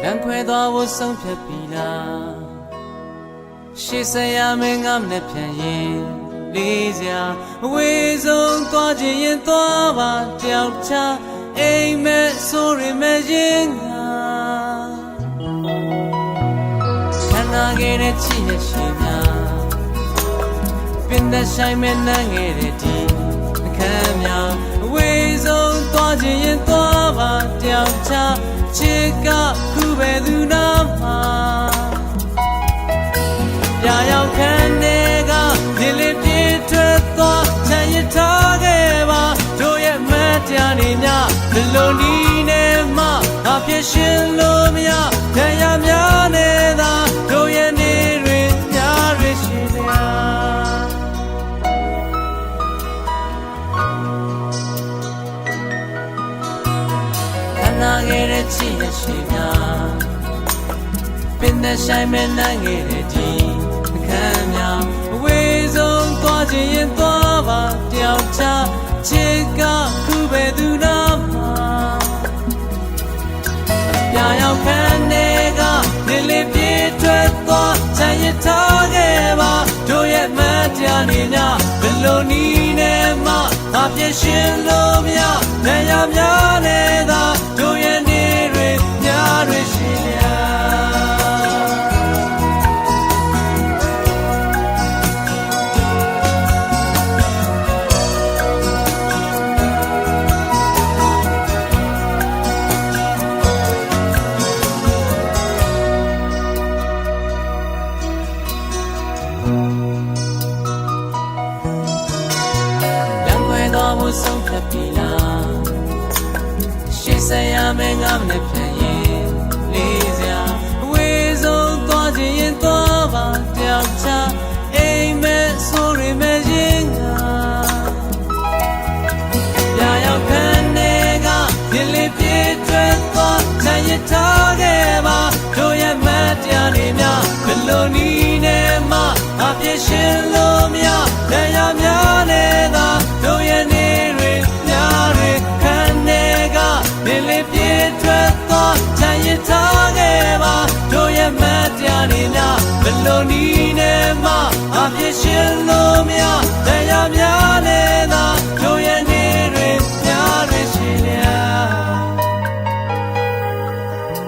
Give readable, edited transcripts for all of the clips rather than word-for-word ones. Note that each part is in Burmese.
လမ်းခွဲသွားဖို့ဆုံးဖြတ်ပြီလားရှေ့ဆက်ရမယ်ငါမနဲ့ပြန်ရင်လေးစရာအဝေးဆုံးသွားခြင်းရင်သွားပါတယောက်ချအိမ်မဲ့ဆိုရမယ်ရင်ငါခန္ဓာငယ်နဲ့ချစ်ရရှိများပင်သက်ဆိုင်မဲ့နန်းငယ်တဲ့ဒီအခမ်းများအဝေးဆုံးသွားခြင်းရင်သွားပါတယောက်ချချစ်ကခုပဲသူနာမှာပြာရောက်ခန်းတွေကဒီလေးပြေးထွက်သွားချမ်းရထားခဲ့ပါတို့ရဲ့မတရားနေများဒီလိုနီးနေမှငါပြည့်ရှင်လို့မရတရားများနေသာတို့ရဲ့နေတွင်များရရှိများခန္ဓာငယ်တဲ့ချစ်ရရှိများပင်သက်ဆိုင်မဲ့နိုင်ငယ်တဲ့ဒီအခမ်းများအဝေးဆုံးသွားခြင်းရင်သွားပါတယောက်ချချစ်ကခုပဲသူနာမှာပြာရောက်ခန်းတွေကဒီလေးပြေးထွက်သွားချမ်းရထားခဲ့ပါတို့ရဲ့မတရားနေများဘယ်လိုနီးနေမှငါပြည့်ရှင်လို့မရတရားများနေသာတို့ရဲ့နေတွေများတွေရှိများဆုံးဖြတ်ပြီလားရှေ့ဆက်ရမယ်ငါမနဲ့ပြန်ရင်လေးစရာအဝေးဆုံးသွားခြင်းရင်သွားပါတယောက်ချအိမ်မဲ့ဆိုရမယ်ရင်ငါပြာရောက်ခန်းတွေကဒီလေးပြေးထွက်သွားချမ်းရထားခဲ့ပါတို့ရဲ့မတရားနေများဘယ်လိုနီးနေမှငါပြည့်ရှင်လို့မရတရားများနေသာတို့ရဲ့နေထားခဲ့ပါတို့ရဲ့မတရားနေများဘယ်လိုနီးနေမှအပြည့်ရှင်လို့မရတရားများနေသာတို့ရဲ့နေတွေများတွေရှိလျာ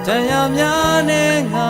တရားများနေငါ